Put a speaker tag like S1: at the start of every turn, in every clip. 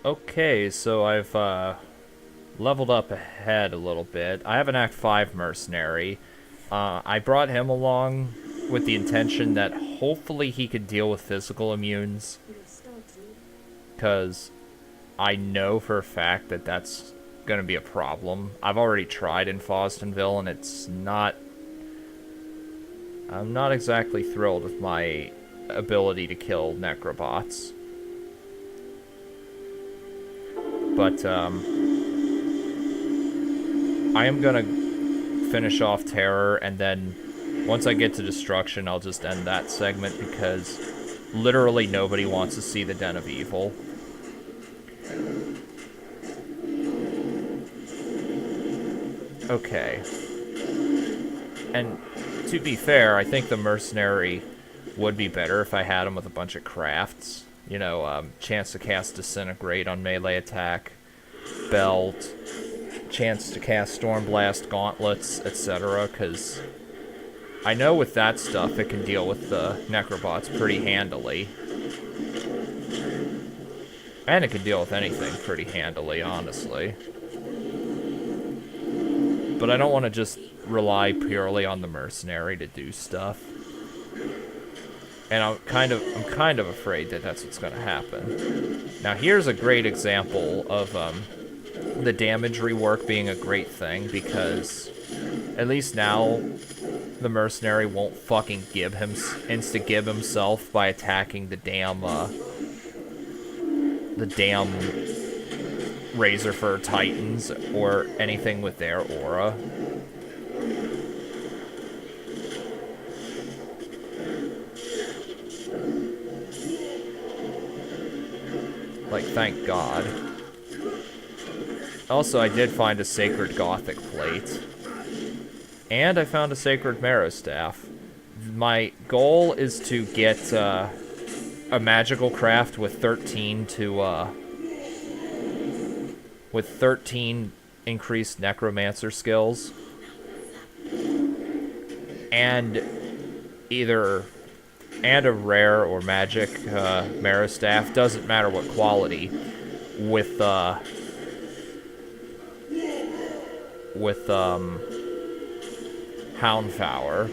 S1: Okay, so I've leveled up ahead a little bit. I have an Act 5 mercenary. I brought him along with the intention that hopefully he could deal with physical immunes, because I know for a fact that that's going to be a problem. I've already tried in Fostonville, and it's not... I'm not exactly thrilled with my ability to kill Necrobots. But, I am gonna finish off Terror, and then once I get to Destruction, I'll just end that segment, because literally nobody wants to see the Den of Evil. Okay. And to be fair, I think the Mercenary would be better if I had him with a bunch of crafts. You know, chance to cast Disintegrate on melee attack, Belt, chance to cast Stormblast, Gauntlets, etc. Because I know with that stuff it can deal with the Necrobots pretty handily. And it can deal with anything pretty handily, honestly. But I don't want to just rely purely on the Mercenary to do stuff. And I'm kind of afraid that that's what's going to happen. Now here's a great example of the damage rework being a great thing, because at least now the Mercenary won't fucking insta-gib himself by attacking the damn Razorfur Titans or anything with their aura. Like, thank God. Also, I did find a Sacred Gothic Plate. And I found a Sacred Marrow Staff. My goal is to get a magical craft with 13 with 13 increased necromancer skills. And a rare or magic Marrow Staff, doesn't matter what quality, with Houndfower.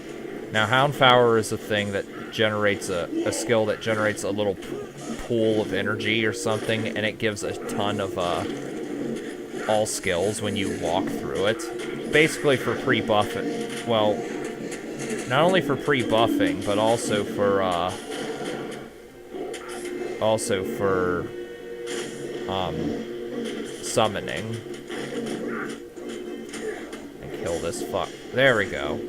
S1: Now, Houndfower is a thing that generates a skill that generates a little pool of energy or something, and it gives a ton of all skills when you walk through it. Basically for pre-buffing. Well, not only for pre-buffing, but also for summoning. And kill this fuck. There we go.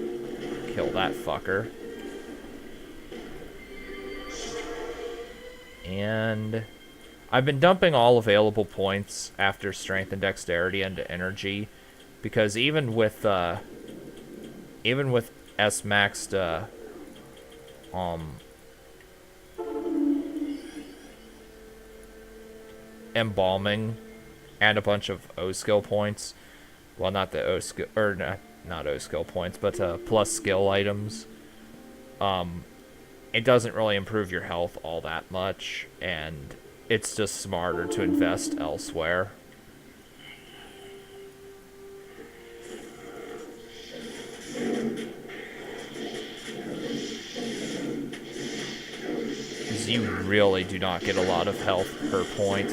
S1: Kill that fucker. And I've been dumping all available points after strength and dexterity into energy, because even with S-maxed embalming and a bunch of O-skill points, well, not the O-skill, or not O-skill points, but plus skill items, it doesn't really improve your health all that much, and it's just smarter to invest elsewhere. Because you really do not get a lot of health per point,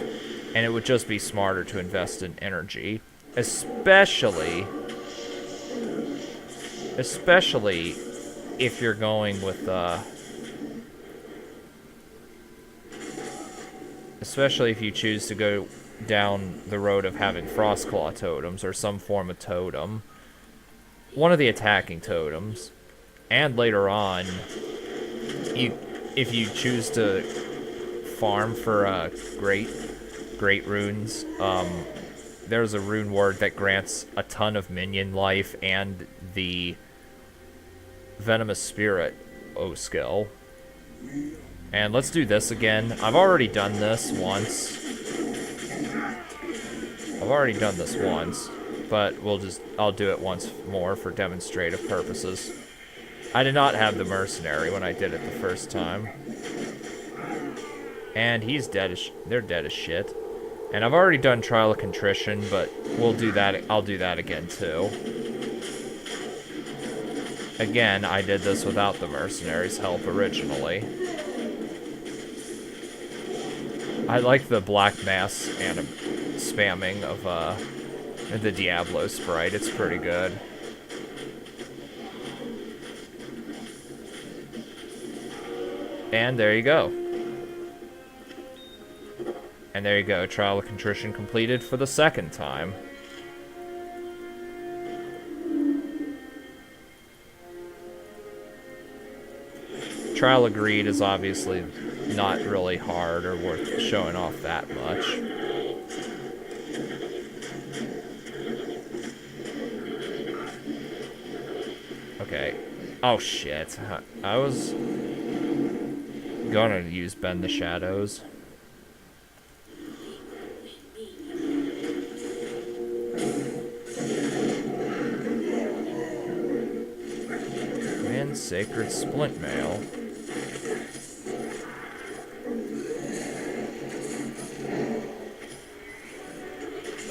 S1: and it would just be smarter to invest in energy. Especially if you're going with, especially if you choose to go down the road of having Frostclaw totems or some form of totem. One of the attacking totems. And later on, if you choose to farm for great runes, there's a rune word that grants a ton of minion life and the Venomous Spirit O-skill. And let's do this again. I've already done this once. But I'll do it once more for demonstrative purposes. I did not have the Mercenary when I did it the first time. And he's dead they're dead as shit. And I've already done Trial of Contrition, but we'll do that. I'll do that again, too. Again, I did this without the Mercenaries' help originally. I like the Black Mass spamming of the Diablo sprite. It's pretty good. And there you go. And there you go. Trial of Contrition completed for the second time. Trial of Greed is obviously not really hard or worth showing off that much. Okay. Oh shit. I was gonna use Bend the Shadows. Man, Sacred Splint Mail.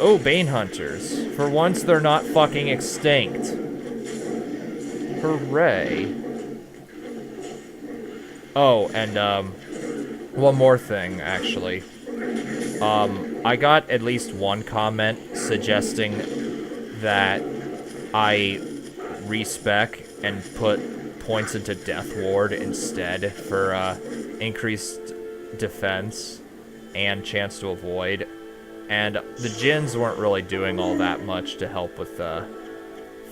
S1: Oh, Bane Hunters. For once, they're not fucking extinct. Hooray. Oh, and, one more thing, actually. I got at least one comment suggesting that I respec and put points into Death Ward instead for, increased defense and chance to avoid. And the Djinns weren't really doing all that much to help with the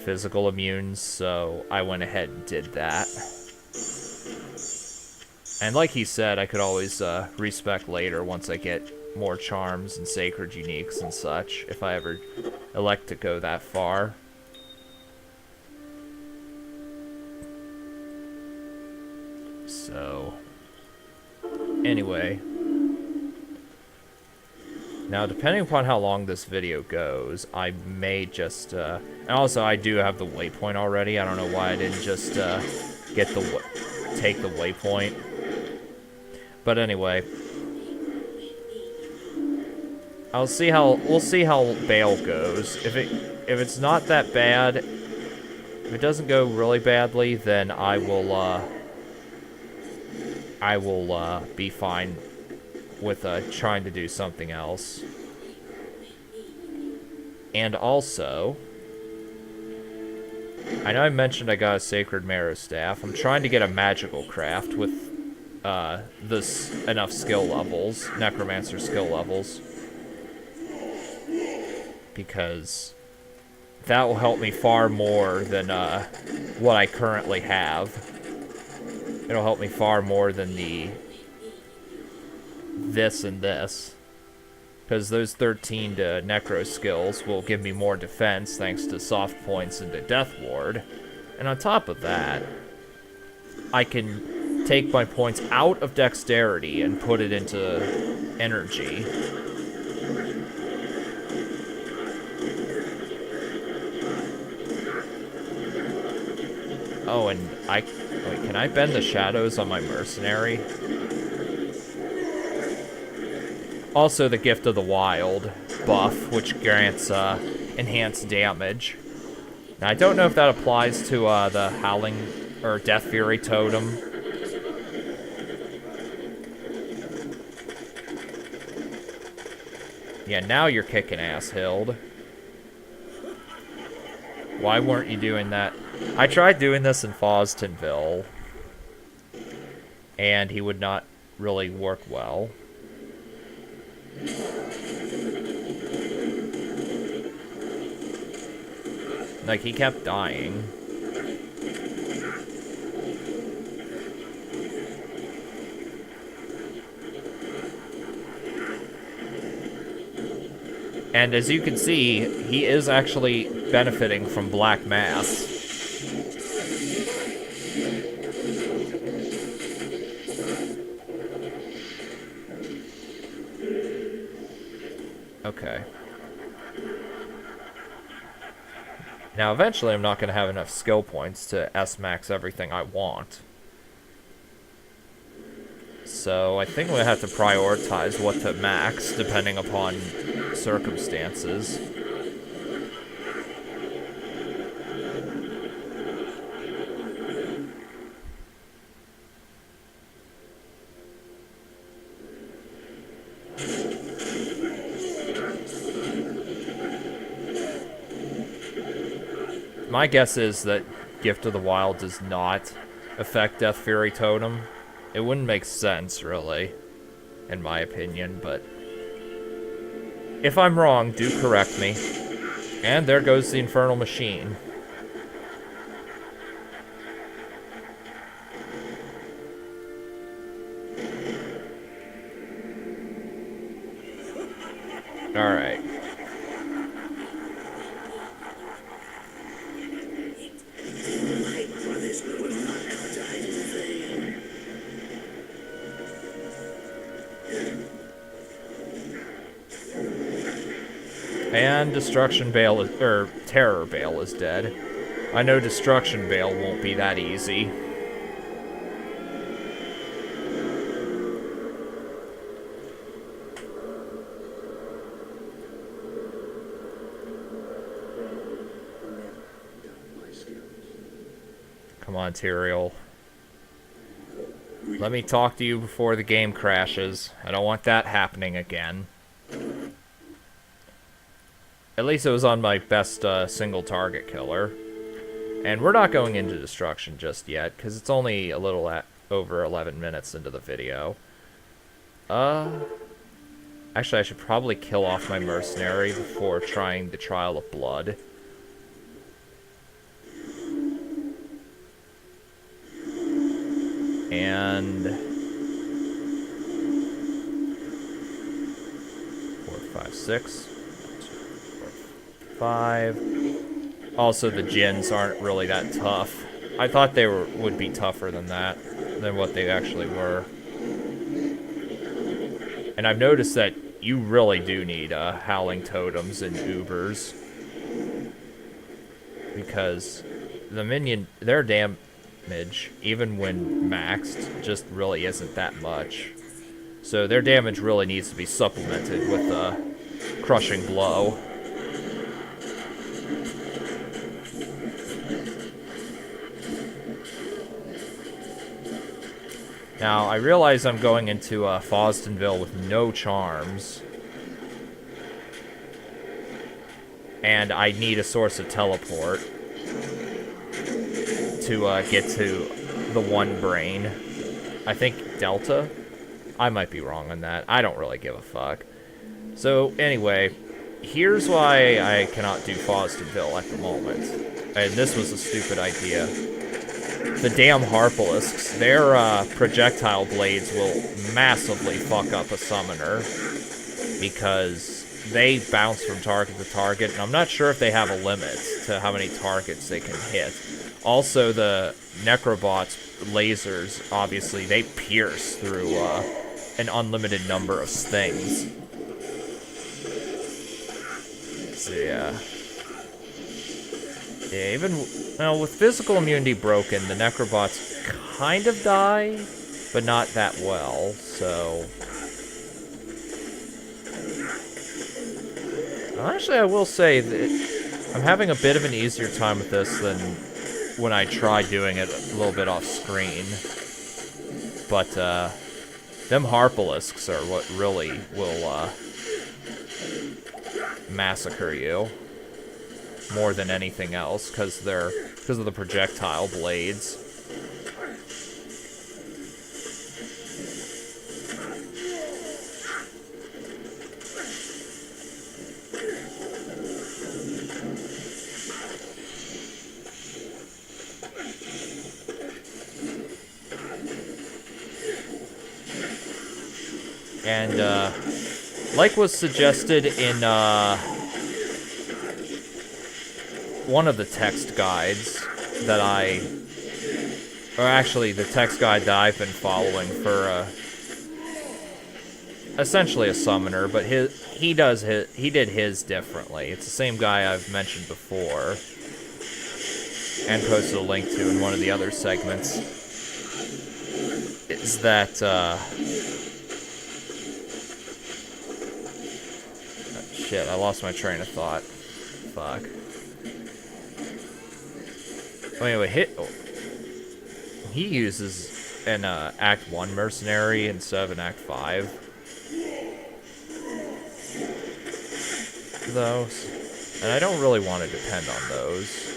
S1: physical immunes, so I went ahead and did that. And like he said, I could always respec later once I get more charms and sacred uniques and such, if I ever elect to go that far. So, anyway. Now, depending upon how long this video goes, I may just, and also I do have the waypoint already. I don't know why I didn't just, take the waypoint. But anyway. We'll see how Bale goes. If it's not that bad, if it doesn't go really badly, then I will be fine with trying to do something else. And also, I know I mentioned I got a Sacred Marrow Staff. I'm trying to get a magical craft with enough skill levels, Necromancer skill levels, because that will help me far more than what I currently have. It'll help me far more than this and this, because those 13 to Necro skills will give me more defense thanks to soft points into Death Ward. And on top of that, I can take my points out of Dexterity and put it into Energy. Oh, and wait, can I Bend the Shadows on my Mercenary? Also, the Gift of the Wild buff, which grants enhanced damage. Now, I don't know if that applies to the Howling or Death Fury Totem. Yeah, now you're kicking ass, Hild. Why weren't you doing that? I tried doing this in Fostonville, and he would not really work well. Like, he kept dying. And as you can see, he is actually benefiting from Black Mass. Okay. Now, eventually, I'm not going to have enough skill points to S-max everything I want. so I think I'm gonna have to prioritize what to max depending upon circumstances. My guess is that Gift of the Wild does not affect Death Fury Totem. It wouldn't make sense, really, in my opinion, but if I'm wrong, do correct me. And there goes the Infernal Machine. Alright. And Destruction Bale is, Terror Bale is dead. I know Destruction Bale won't be that easy. Come on, Tyrael. Let me talk to you before the game crashes. I don't want that happening again. At least it was on my best single target killer. And we're not going into destruction just yet, because it's only a little over 11 minutes into the video. Actually, I should probably kill off my mercenary before trying the Trial of Blood. And 4, 5, 6. 5. Also, the Djinns aren't really that tough. I thought they would be tougher than that, than what they actually were. And I've noticed that you really do need Howling Totems and Ubers. Because the minion, their damage, even when maxed, just really isn't that much. So their damage really needs to be supplemented with a Crushing Blow. Now, I realize I'm going into Fosdenville with no charms. And I need a source of teleport to get to the one brain. I think Delta? I might be wrong on that. I don't really give a fuck. So, anyway, here's why I cannot do Fosdenville at the moment. And this was a stupid idea. The damn Harpolisks, their projectile blades will massively fuck up a summoner because they bounce from target to target, and I'm not sure if they have a limit to how many targets they can hit. Also, the Necrobot's lasers, obviously, they pierce through an unlimited number of things. So, yeah. Yeah, even, well, with physical immunity broken, the Necrobots kind of die, but not that well, so... Actually, I will say that I'm having a bit of an easier time with this than when I tried doing it a little bit off screen. But, them Harpolisks are what really will, massacre you. More than anything else, because of the projectile blades. And like was suggested in one of the text guides that actually the text guide that I've been following for essentially a summoner, but he did his differently. It's the same guy I've mentioned before and posted a link to in one of the other segments. is that, shit, I lost my train of thought. Fuck. Well, anyway, he uses an Act 1 mercenary instead of an Act 5. Those. And I don't really want to depend on those.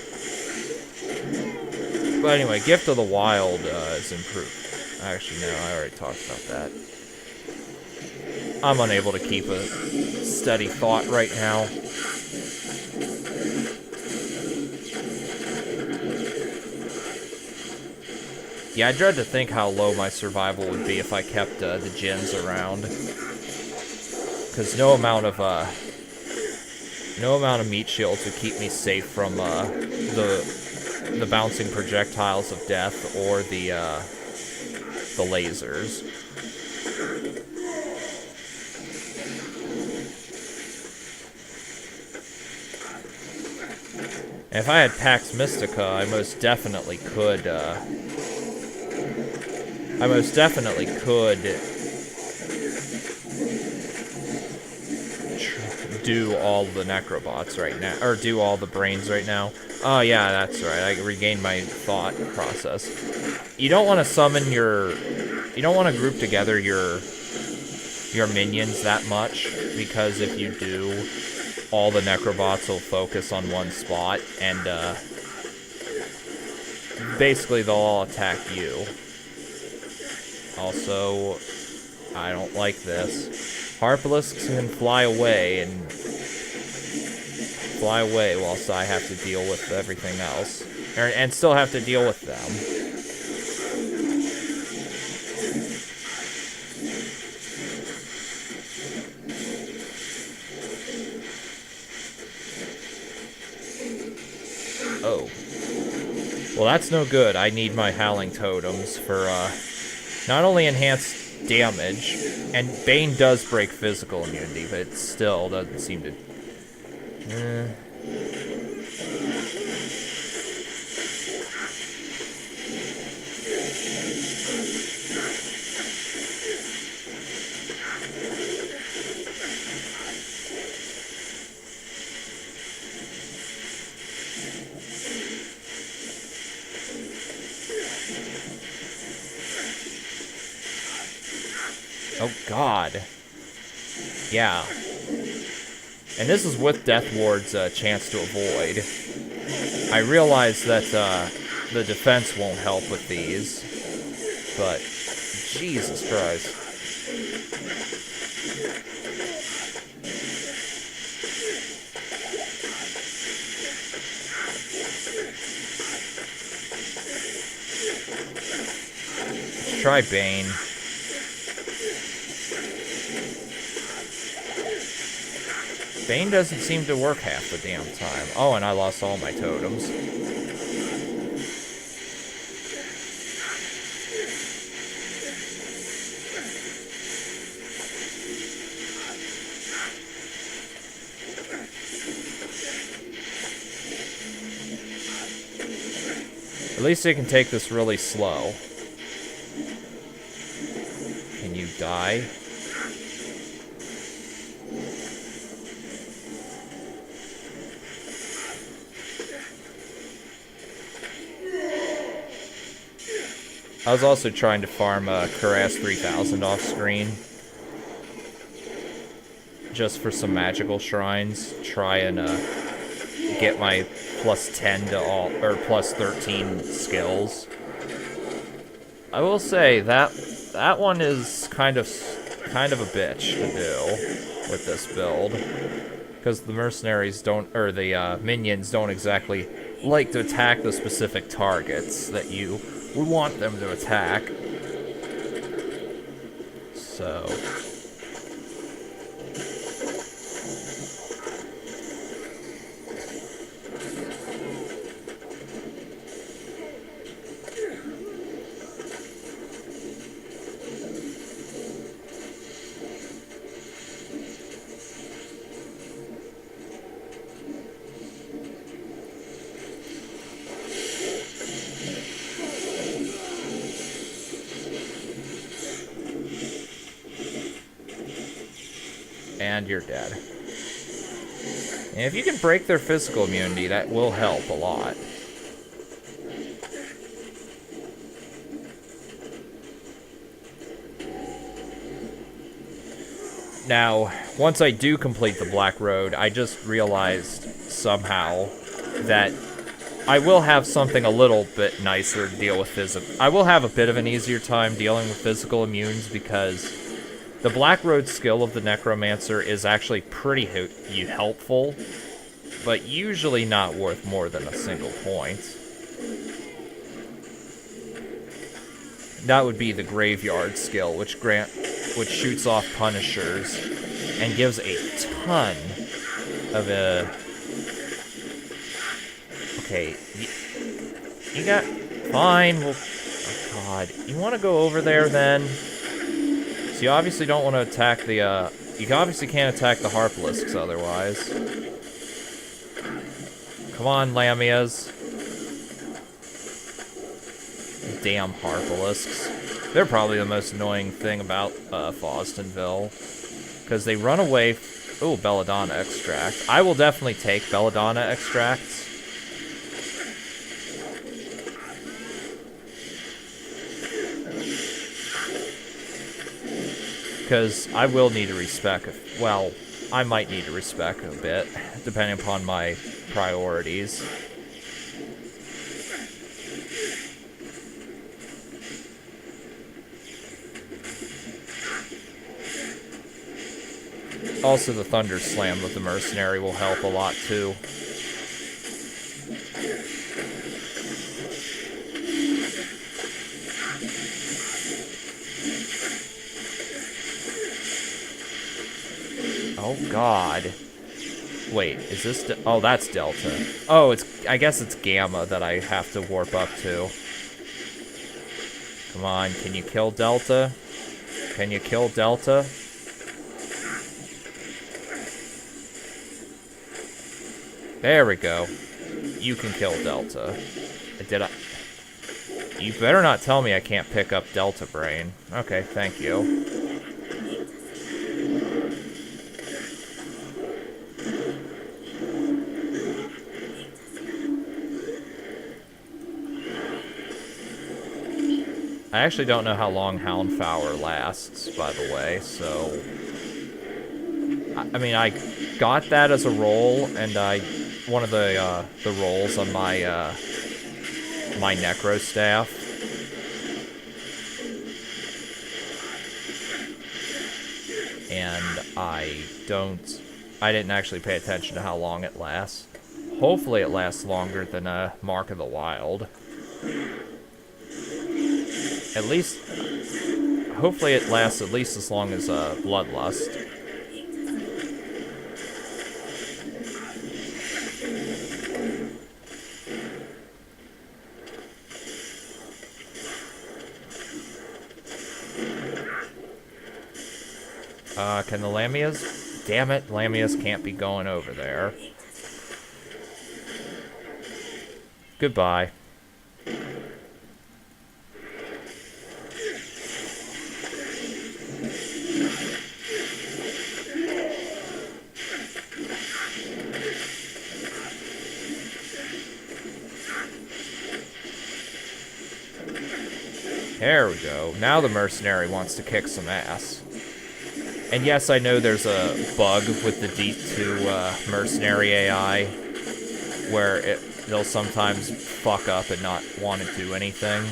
S1: But anyway, Gift of the Wild is improved. Actually, no, I already talked about that. I'm unable to keep a steady thought right now. Yeah, I dread to think how low my survival would be if I kept the Djinns around. Because no amount of meat shields would keep me safe from the bouncing projectiles of death or the lasers. And if I had Pax Mystica, I most definitely could do all the Necrobots right now, or do all the brains right now. Oh yeah, that's right, I regained my thought process. You don't want to summon you don't want to group together your minions that much, because if you do, all the Necrobots will focus on one spot, and basically they'll all attack you. Also, I don't like this. Harpalisks can fly away whilst I have to deal with everything else. And still have to deal with them. Oh. Well, that's no good. I need my Howling Totems for, not only enhanced damage, and Bane does break physical immunity, but it still doesn't seem to... Oh, God. Yeah. And this is with Death Ward's chance to avoid. I realize that the defense won't help with these, but Jesus Christ. Let's try Bane. Bane doesn't seem to work half the damn time. Oh, and I lost all my totems. At least I can take this really slow. Can you die? I was also trying to farm Cuirass 3000 off screen. Just for some magical shrines. Try and get my plus 10 to all, or plus 13 skills. I will say that one is kind of a bitch to do with this build. Because the mercenaries don't, or the minions don't exactly like to attack the specific targets that you would want them to attack. So... And you're dead. And if you can break their physical immunity, that will help a lot. Now, once I do complete the Black Road, I just realized somehow that I will have something a little bit nicer to deal with physical. I will have a bit of an easier time dealing with physical immunes because the Black Road skill of the Necromancer is actually pretty helpful, but usually not worth more than a single point. That would be the Graveyard skill, which shoots off Punishers and gives a ton of a... Okay, you got... Fine, well... Oh god, you want to go over there then? So you obviously don't want to attack the, You obviously can't attack the Harpalisks otherwise. Come on, Lamias. Damn Harpalisks. They're probably the most annoying thing about Fostonville. Because they run away... Ooh, Belladonna Extract. I will definitely take Belladonna Extracts. Because I will need to respec... Well, I might need to respec a bit, depending upon my priorities. Also, the Thunder Slam with the Mercenary will help a lot, too. Oh, God. Wait, is this... Oh, that's Delta. Oh, I guess it's Gamma that I have to warp up to. Come on, can you kill Delta? Can you kill Delta? There we go. You can kill Delta. You better not tell me I can't pick up Delta Brain. Okay, thank you. I actually don't know how long Houndfower lasts, by the way, so... I mean, I got that as a roll, and one of the rolls on my, my Necro staff. And I didn't actually pay attention to how long it lasts. Hopefully it lasts longer than Mark of the Wild. At least, hopefully it lasts at least as long as Bloodlust. Can the Lamias? Damn it, Lamias can't be going over there. Goodbye. There we go. Now the Mercenary wants to kick some ass. And yes, I know there's a bug with the D2 Mercenary AI where they'll sometimes fuck up and not want to do anything.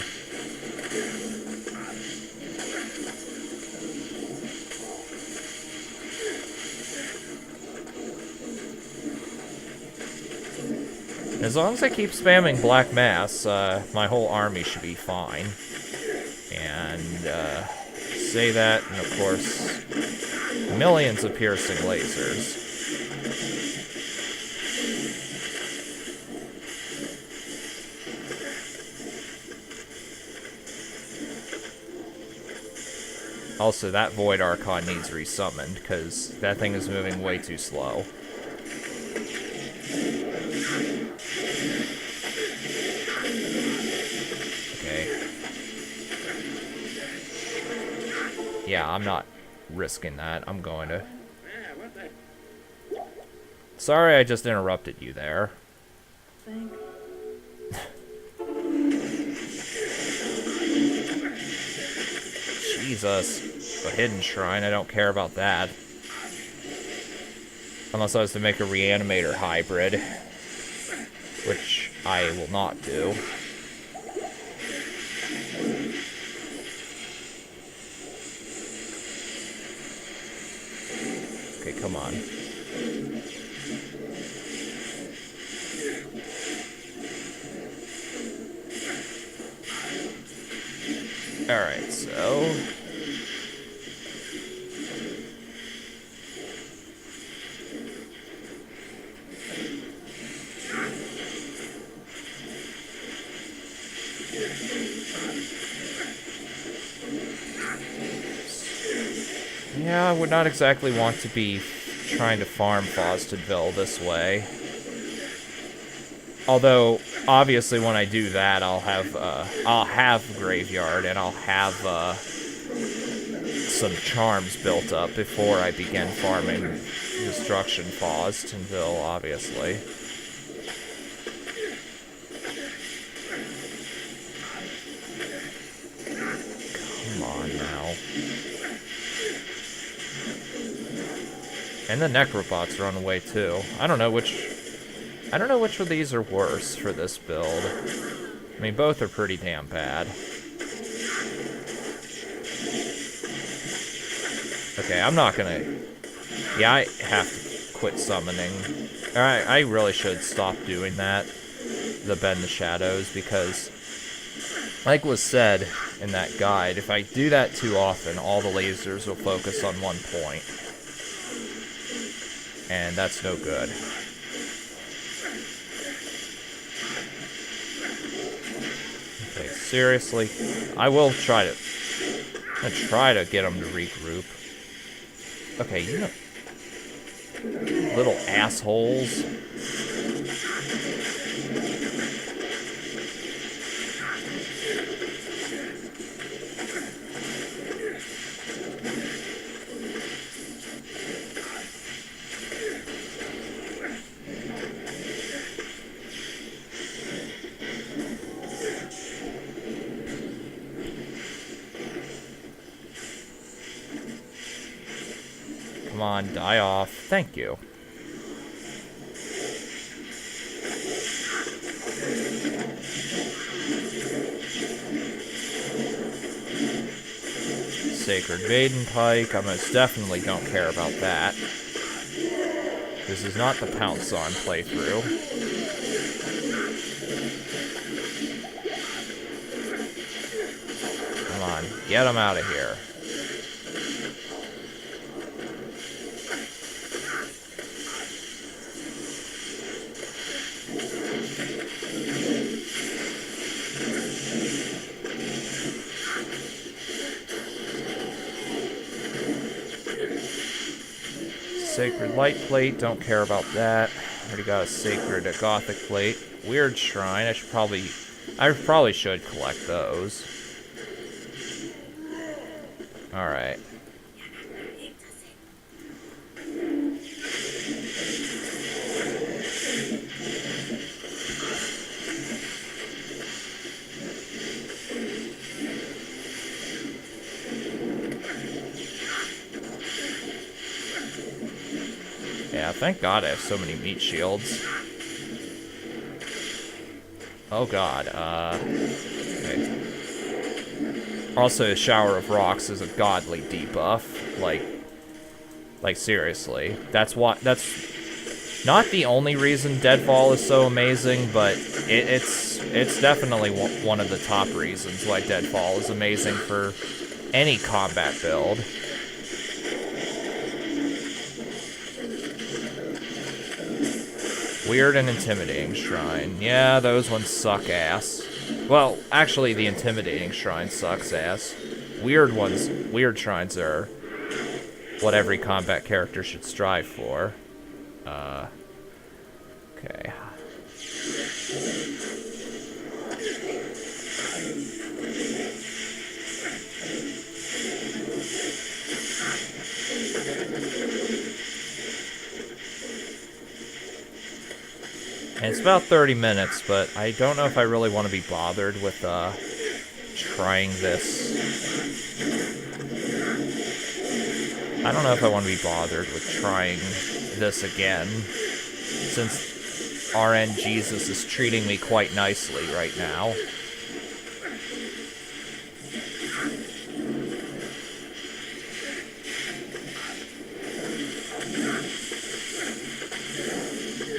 S1: As long as I keep spamming Black Mass, my whole army should be fine. And, say that, and of course, millions of piercing lasers. Also, that Void Archon needs resummoned, because that thing is moving way too slow. Yeah, I'm not risking that. I'm going to... Sorry I just interrupted you there.
S2: Thanks.
S1: Jesus. A hidden shrine, I don't care about that. Unless I was to make a reanimator hybrid. Which I will not do. Okay, come on. Alright, so... Yeah, I would not exactly want to be trying to farm Fostonville this way. Although, obviously when I do that, I'll have Graveyard, and I'll have, some charms built up before I begin farming Destruction Fostonville, obviously. Come on now. And the Necrobots run away too. I don't know which of these are worse for this build. I mean, both are pretty damn bad. Okay, I'm not gonna... Yeah, I have to quit summoning. Alright, I really should stop doing that. The Bend the Shadows, because... like was said in that guide, if I do that too often, all the lasers will focus on one point. And that's no good. Okay, seriously, I will try to... I'm gonna try to get them to regroup. Okay, you know... little assholes. Come on, die off. Thank you. Sacred Maiden Pike. I most definitely don't care about that. This is not the Pounce On playthrough. Come on, get him out of here. Sacred Light Plate, don't care about that. Already got a Sacred Gothic Plate. Weird Shrine, I probably should collect those. Alright. Yeah, thank God I have so many meat shields. Oh God, okay. Also, Shower of Rocks is a godly debuff. Like seriously. That's not the only reason Deadfall is so amazing, but it's definitely one of the top reasons why Deadfall is amazing for any combat build. Weird and Intimidating Shrine. Yeah, those ones suck ass. Well, actually, the Intimidating Shrine sucks ass. Weird shrines are what every combat character should strive for. Okay. And it's about 30 minutes, but I don't know if I really want to be bothered with trying this. I don't know if I want to be bothered with trying this again, since RN Jesus is treating me quite nicely right now.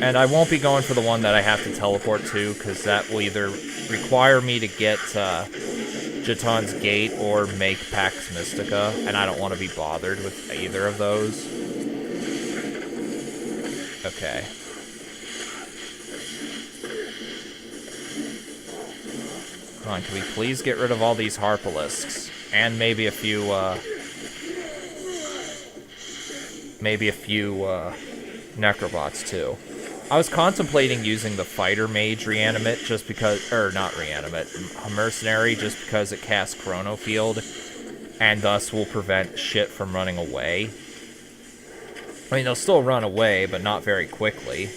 S1: And I won't be going for the one that I have to teleport to, because that will either require me to get Jaton's Gate or make Pax Mystica, and I don't want to be bothered with either of those. Okay. Come on, can we please get rid of all these Harpalisks? And maybe a few, Necrobots, too. I was contemplating using the Fighter Mage Reanimate just because, or not Reanimate, Mercenary, just because it casts Chrono Field, and thus will prevent shit from running away. I mean, they'll still run away, but not very quickly.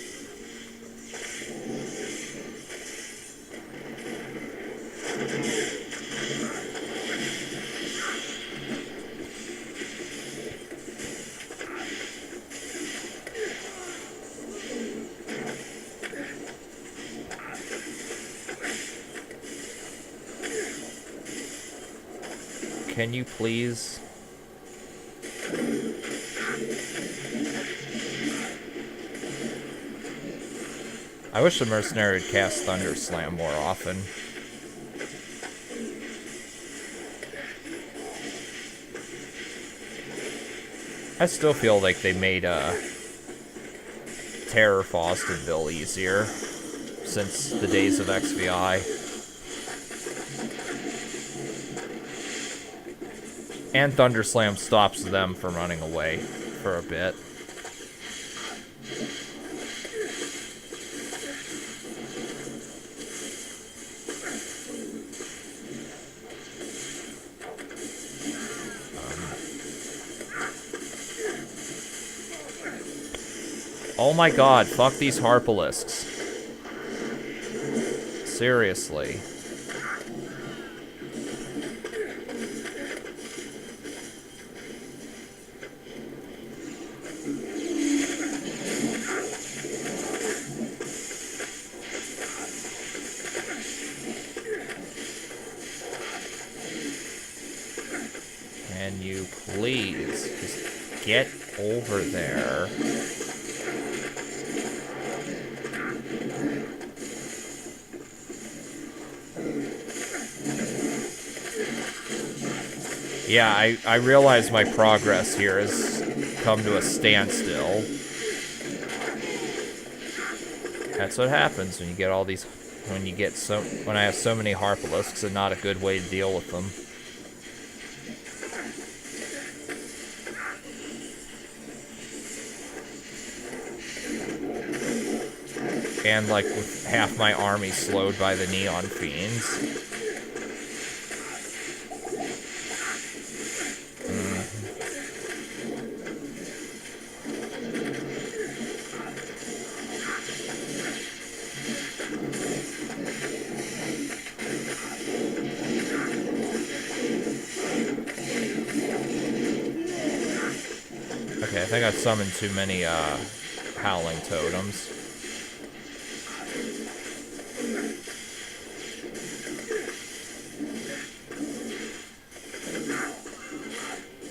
S1: Can you please? I wish the Mercenary would cast Thunder Slam more often. I still feel like they made Terror Faustinville easier since the days of XVI. And Thunder Slam stops them from running away for a bit. Oh my god, fuck these Harpalisks. Seriously. Can you please just get over there? Yeah, I realize my progress here has come to a standstill. That's what happens when you get all these, when I have so many Harpalisks and not a good way to deal with them. And like with half my army slowed by the Neon Fiends. Okay, I think I've summoned too many Howling Totems.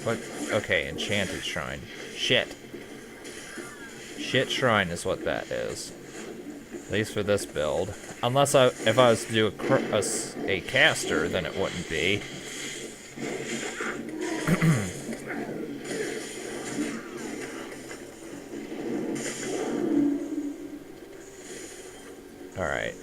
S1: What? Okay, Enchanted Shrine. Shit. Shit Shrine is what that is. At least for this build. Unless if I was to do a caster, then it wouldn't be. Alright.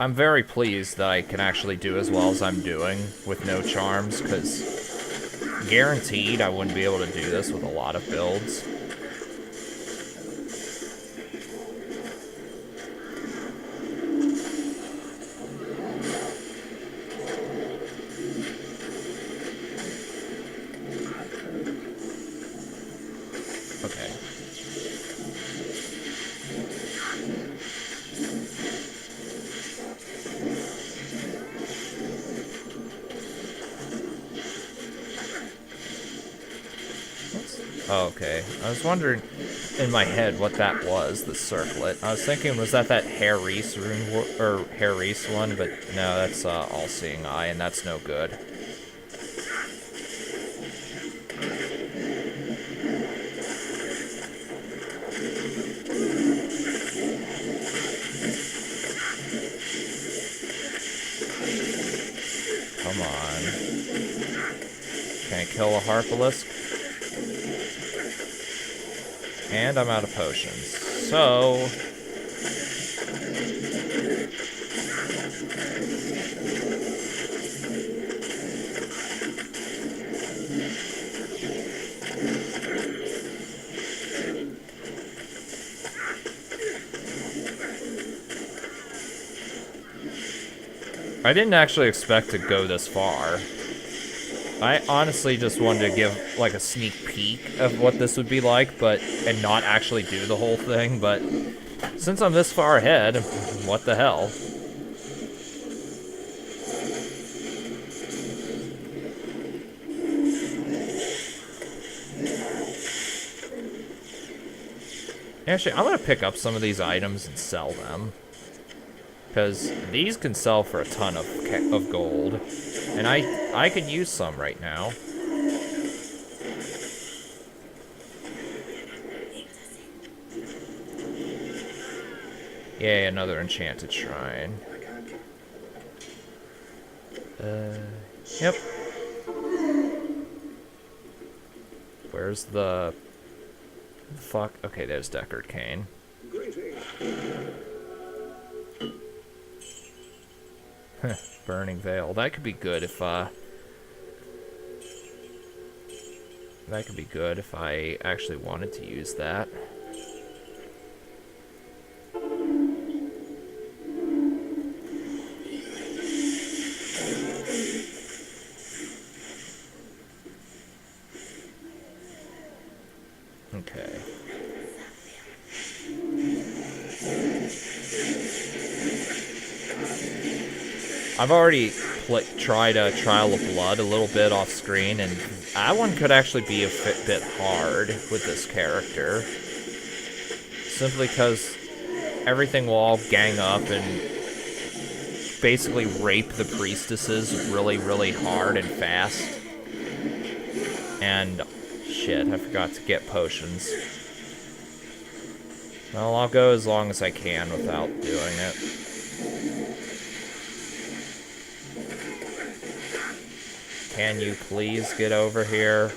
S1: I'm very pleased that I can actually do as well as I'm doing with no charms, because guaranteed I wouldn't be able to do this with a lot of builds. Okay. Oh, okay. I was wondering in my head what that was, the circlet. I was thinking, was that Harry's rune, or Harry's one, but no, that's All-Seeing Eye, and that's no good. Come on. Can I kill a Harpalisk? And I'm out of potions. So... I didn't actually expect to go this far. I honestly just wanted to give, like, a sneak peek of what this would be like, and not actually do the whole thing, but since I'm this far ahead, what the hell? Actually, I'm gonna pick up some of these items and sell them, because these can sell for a ton of gold, and I could use some right now. Yay, another enchanted shrine. Yep. Where's the fuck? Okay, there's Deckard Cain. Burning Veil. That could be good if that could be good if I actually wanted to use that. Okay. I've already tried a Trial of Blood a little bit off screen, and that one could actually be a bit hard with this character. Simply because everything will all gang up and basically rape the priestesses really, really hard and fast. And shit, I forgot to get potions. Well, I'll go as long as I can without doing it. Can you please get over here?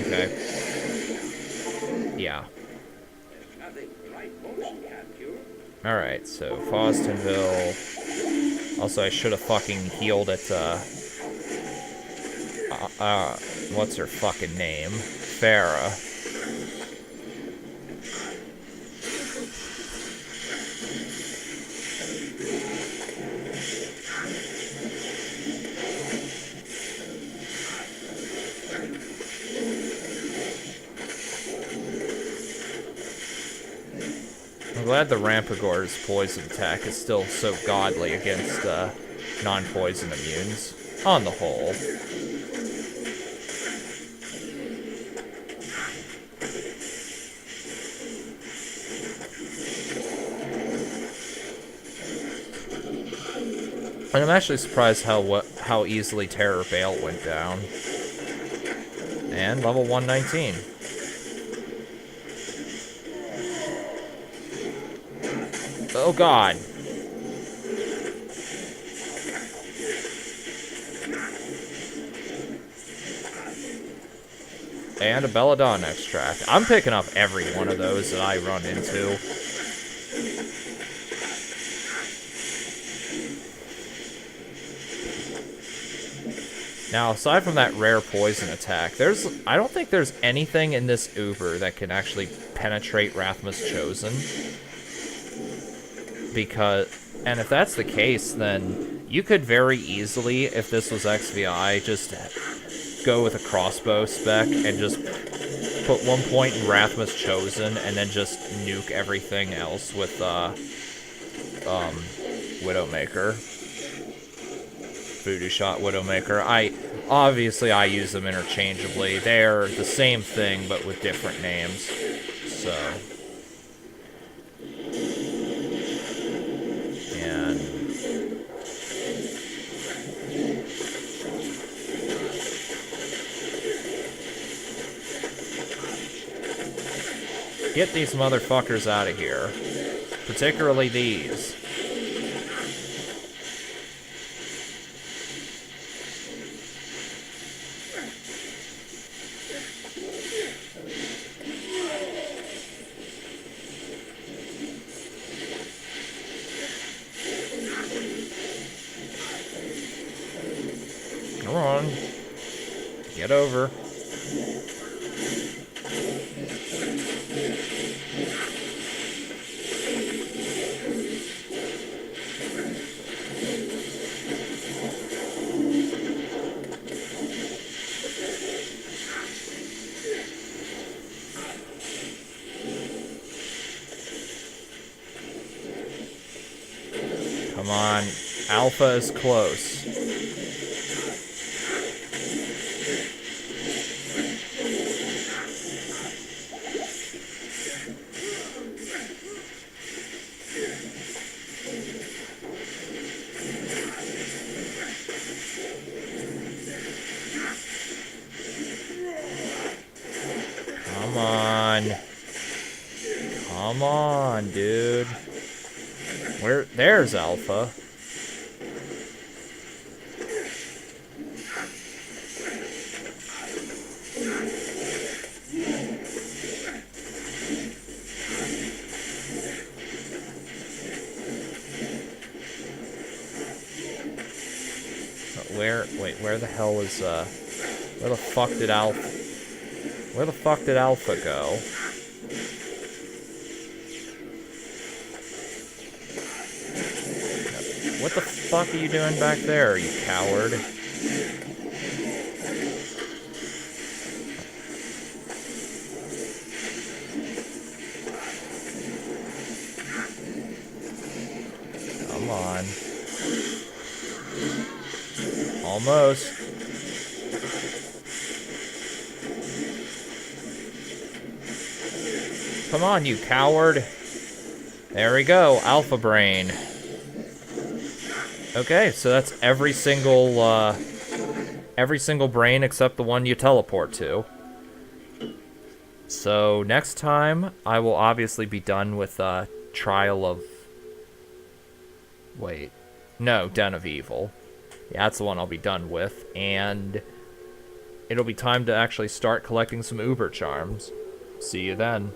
S1: Okay. Yeah. Alright, so Fostonville. Also, I should have fucking healed at, what's her fucking name? Farah. I'm glad the Rampagor's poison attack is still so godly against non-poison immunes, on the whole. And I'm actually surprised how easily Terror Bale went down. And level 119. Oh god. And a Belladonna extract. I'm picking up every one of those that I run into. Now, aside from that rare poison attack, I don't think there's anything in this Uber that can actually penetrate Rathma's Chosen. And if that's the case, then you could very easily, if this was XVI, just go with a crossbow spec and just put 1 point in Rathma's Chosen and then just nuke everything else with, Widowmaker. Voodoo Shot, Widowmaker. Obviously I use them interchangeably. They're the same thing, but with different names. So. And. Get these motherfuckers out of here. Particularly these. Come on. Get over. Come on. Alpha is close. Come on. Come on, dude. There's Alpha. Where the hell is, where the fuck did Alpha go? What the fuck are you doing back there, you coward? Come on. Almost. Come on, you coward. There we go, Alpha Brain. Okay, so that's every single brain except the one you teleport to. So next time, I will obviously be done with Trial of... Wait. No, Den of Evil. Yeah, that's the one I'll be done with. And it'll be time to actually start collecting some Uber charms. See you then.